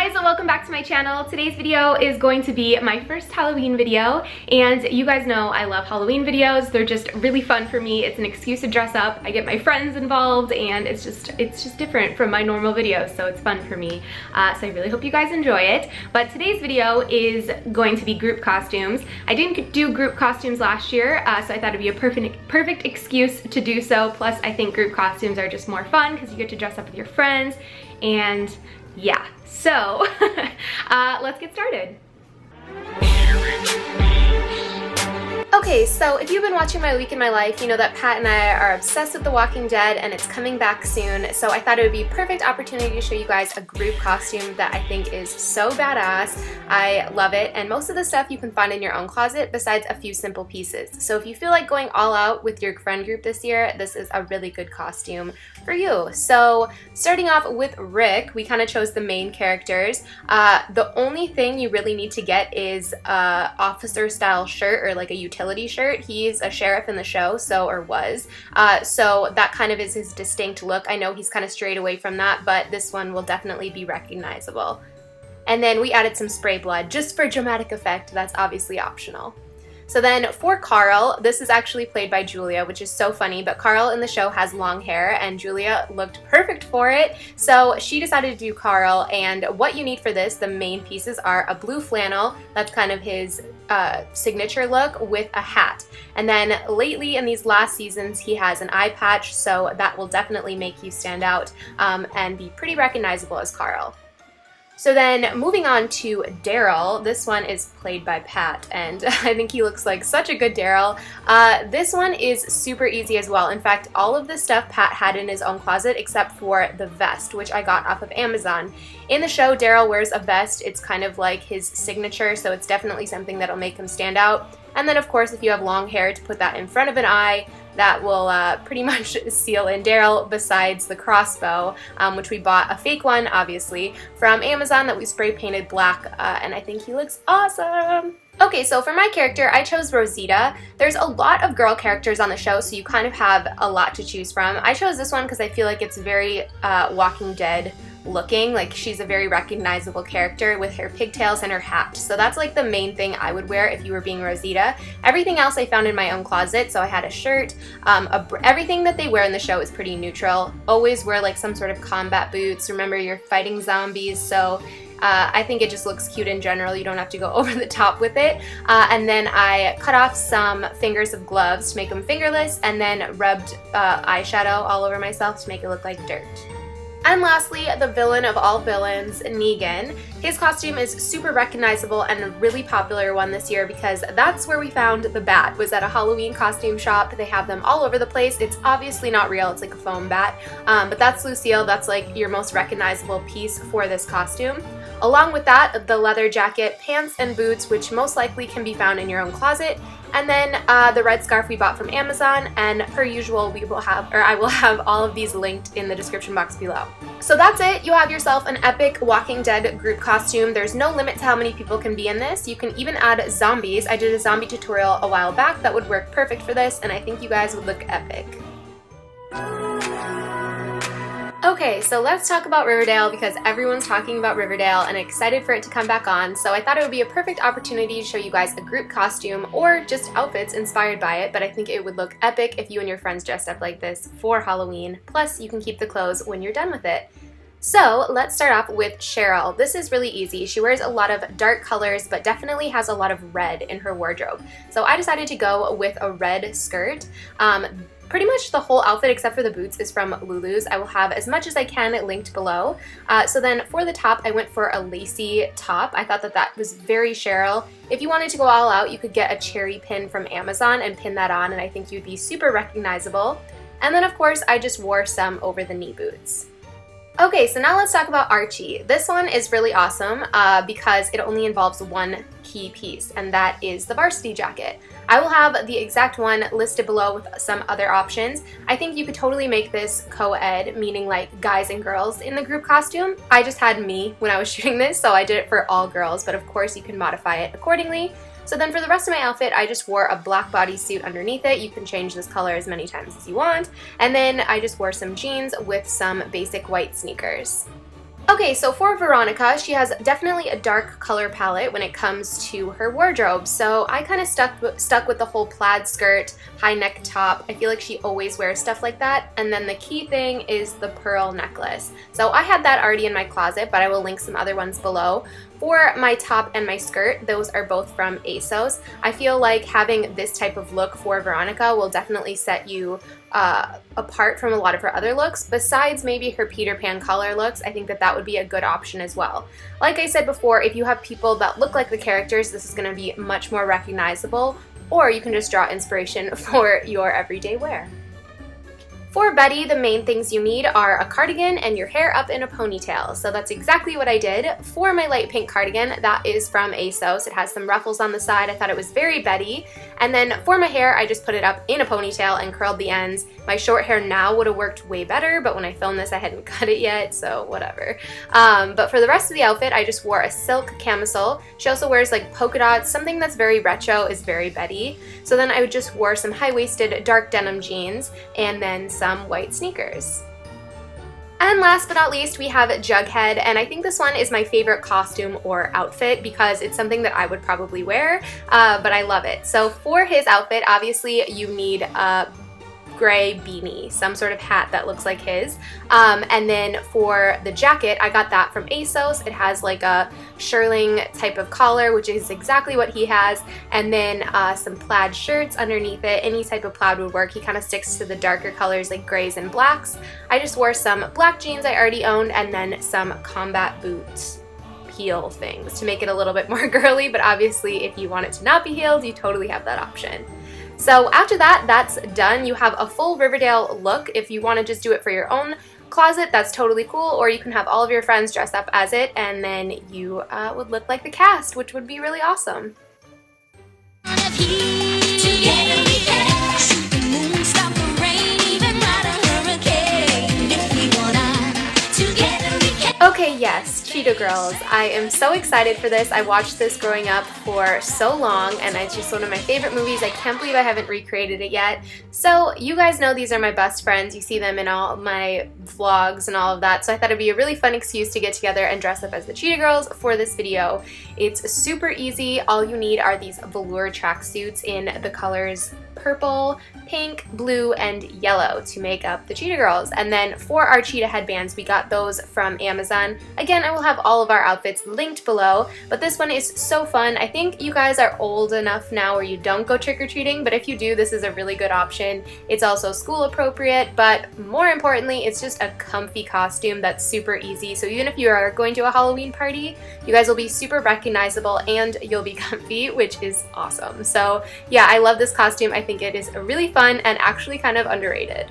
guys, welcome back to my channel. Today's video is going to be my first Halloween video, and you guys know I love Halloween videos. They're just really fun for me. It's an excuse to dress up. I get my friends involved, and it's just different from my normal videos, so it's fun for me. So I really hope you guys enjoy it. But today's video is going to be group costumes. I didn't do group costumes last year, so I thought it'd be a perfect excuse to do so. Plus, I think group costumes are just more fun because you get to dress up with your friends, and yeah, so let's get started. Okay, so if you've been watching my week in my life, you know that Pat and I are obsessed with The Walking Dead and it's coming back soon, so I thought it would be a perfect opportunity to show you guys a group costume that I think is so badass. I love it, and most of the stuff you can find in your own closet besides a few simple pieces. So if you feel like going all out with your friend group this year, this is a really good costume for you. So starting off with Rick, we kind of chose the main characters. The only thing you really need to get is a officer style shirt or like a utility shirt. He's a sheriff in the show, or was. So that kind of is his distinct look. I know he's kind of strayed away from that, but this one will definitely be recognizable. And then we added some spray blood just for dramatic effect. That's obviously optional. So then for Carl, this is actually played by Julia, which is so funny, but Carl in the show has long hair and Julia looked perfect for it. So she decided to do Carl, and what you need for this, the main pieces are a blue flannel, that's kind of his signature look, with a hat. And then lately in these last seasons, he has an eye patch, so that will definitely make you stand out and be pretty recognizable as Carl. So then moving on to Daryl, this one is played by Pat, and I think he looks like such a good Daryl. This one is super easy as well. In fact, all of the stuff Pat had in his own closet except for the vest, which I got off of Amazon. In the show, Daryl wears a vest. It's kind of like his signature, so it's definitely something that'll make him stand out. And then of course, if you have long hair, to put that in front of an eye, that will pretty much seal in Daryl, besides the crossbow, which we bought a fake one, obviously, from Amazon that we spray painted black, and I think he looks awesome. Okay, so for my character, I chose Rosita. There's a lot of girl characters on the show, so you kind of have a lot to choose from. I chose this one because I feel like it's very Walking Dead looking. Like, she's a very recognizable character with her pigtails and her hat. So that's like the main thing I would wear if you were being Rosita. Everything else I found in my own closet. So I had a shirt. Everything that they wear in the show is pretty neutral. Always wear like some sort of combat boots. Remember, you're fighting zombies, so I think it just looks cute in general. You don't have to go over the top with it. And then I cut off some fingers of gloves to make them fingerless, and then rubbed eyeshadow all over myself to make it look like dirt. And lastly, the villain of all villains, Negan. His costume is super recognizable and a really popular one this year because that's where we found the bat, was at a Halloween costume shop. They have them all over the place. It's obviously not real, it's like a foam bat, but that's Lucille. That's like your most recognizable piece for this costume. Along with that, the leather jacket, pants, and boots, which most likely can be found in your own closet. And then the red scarf we bought from Amazon, and per usual, I will have all of these linked in the description box below. So that's it. You have yourself an epic Walking Dead group costume. There's no limit to how many people can be in this. You can even add zombies. I did a zombie tutorial a while back that would work perfect for this, and I think you guys would look epic. Okay, so let's talk about Riverdale because everyone's talking about Riverdale and excited for it to come back on, so I thought it would be a perfect opportunity to show you guys a group costume or just outfits inspired by it, but I think it would look epic if you and your friends dressed up like this for Halloween, plus you can keep the clothes when you're done with it. So let's start off with Cheryl. This is really easy. She wears a lot of dark colors, but definitely has a lot of red in her wardrobe. So I decided to go with a red skirt. Pretty much the whole outfit except for the boots is from Lulu's. I will have as much as I can linked below. So then for the top, I went for a lacy top. I thought that was very Cheryl. If you wanted to go all out, you could get a cherry pin from Amazon and pin that on, and I think you'd be super recognizable. And then of course, I just wore some over the knee boots. Okay, so now let's talk about Archie. This one is really awesome because it only involves one key piece, and that is the varsity jacket. I will have the exact one listed below with some other options. I think you could totally make this co-ed, meaning like guys and girls in the group costume. I just had me when I was shooting this, so I did it for all girls, but of course you can modify it accordingly. So then for the rest of my outfit, I just wore a black bodysuit underneath it. You can change this color as many times as you want. And then I just wore some jeans with some basic white sneakers. Okay, so for Veronica, she has definitely a dark color palette when it comes to her wardrobe. So I kind of stuck with the whole plaid skirt, high neck top. I feel like she always wears stuff like that. And then the key thing is the pearl necklace. So I had that already in my closet, but I will link some other ones below. For my top and my skirt, those are both from ASOS. I feel like having this type of look for Veronica will definitely set you apart from a lot of her other looks. Besides maybe her Peter Pan color looks, I think that that would be a good option as well. Like I said before, if you have people that look like the characters, this is going to be much more recognizable, or you can just draw inspiration for your everyday wear. For Betty, the main things you need are a cardigan and your hair up in a ponytail. So that's exactly what I did. For my light pink cardigan, that is from ASOS. It has some ruffles on the side. I thought it was very Betty. And then for my hair, I just put it up in a ponytail and curled the ends. My short hair now would have worked way better, but when I filmed this, I hadn't cut it yet, so whatever. But for the rest of the outfit, I just wore a silk camisole. She also wears like polka dots. Something that's very retro is very Betty. So then I just wore some high-waisted dark denim jeans and then some white sneakers. And last but not least, we have Jughead, and I think this one is my favorite costume or outfit because it's something that I would probably wear, but I love it. So for his outfit, obviously you need a gray beanie, some sort of hat that looks like his. And then for the jacket, I got that from ASOS. It has like a shearling type of collar, which is exactly what he has. And then some plaid shirts underneath it. Any type of plaid would work. He kind of sticks to the darker colors like grays and blacks. I just wore some black jeans I already owned and then some combat boots heel things to make it a little bit more girly, but obviously if you want it to not be heeled, you totally have that option. So after that, that's done. You have a full Riverdale look. If you want to just do it for your own closet, that's totally cool, or you can have all of your friends dress up as it, and then you would look like the cast, which would be really awesome. Okay, yes, Cheetah Girls. I am so excited for this. I watched this growing up for so long, and it's just one of my favorite movies. I can't believe I haven't recreated it yet. So you guys know these are my best friends. You see them in all my vlogs and all of that, so I thought it'd be a really fun excuse to get together and dress up as the Cheetah Girls for this video. It's super easy. All you need are these velour tracksuits in the colors purple, pink, blue, and yellow to make up the Cheetah Girls. And then for our cheetah headbands, we got those from Amazon. Again, I will have all of our outfits linked below, but this one is so fun. I think you guys are old enough now where you don't go trick-or-treating, but if you do, this is a really good option. It's also school appropriate, but more importantly, it's just a comfy costume that's super easy. So even if you are going to a Halloween party, you guys will be super recognizable and you'll be comfy, which is awesome. So yeah, I love this costume. I think it is really fun and actually kind of underrated.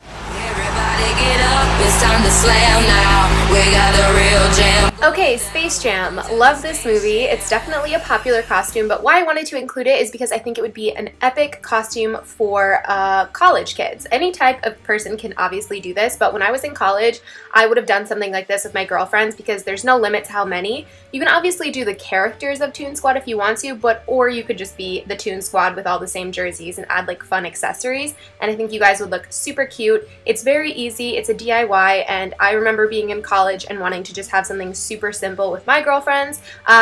Everybody get up, it's time to slam now. We got a real jam. Okay, Space Jam. Love this movie. It's definitely a popular costume, but why I wanted to include it is because I think it would be an epic costume for college kids. Any type of person can obviously do this, but when I was in college, I would have done something like this with my girlfriends because there's no limit to how many. You can obviously do the characters of Toon Squad if you want to, or you could just be the Toon Squad with all the same jerseys and add like fun accessories, and I think you guys would look super cute. It's very easy. It's a DIY, and I remember being in college and wanting to just have something super simple with my girlfriends,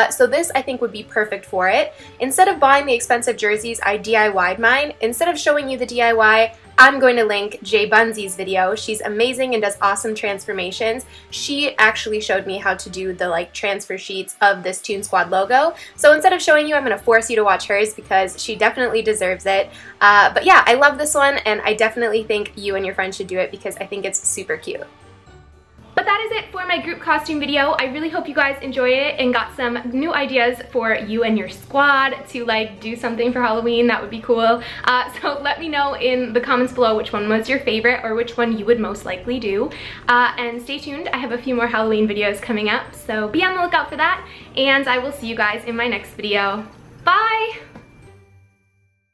so this I think would be perfect for it. Instead of buying the expensive jerseys, I DIY'd mine. Instead of showing you the DIY, I'm going to link Jay Bunzy's video. She's amazing and does awesome transformations. She actually showed me how to do the like transfer sheets of this Toon Squad logo. So instead of showing you, I'm going to force you to watch hers because she definitely deserves it. But yeah, I love this one, and I definitely think you and your friends should do it because I think it's super cute. But that is it for my group costume video. I really hope you guys enjoyed it and got some new ideas for you and your squad to like do something for Halloween. That would be cool. So let me know in the comments below which one was your favorite or which one you would most likely do. And stay tuned. I have a few more Halloween videos coming up, so be on the lookout for that. And I will see you guys in my next video. Bye!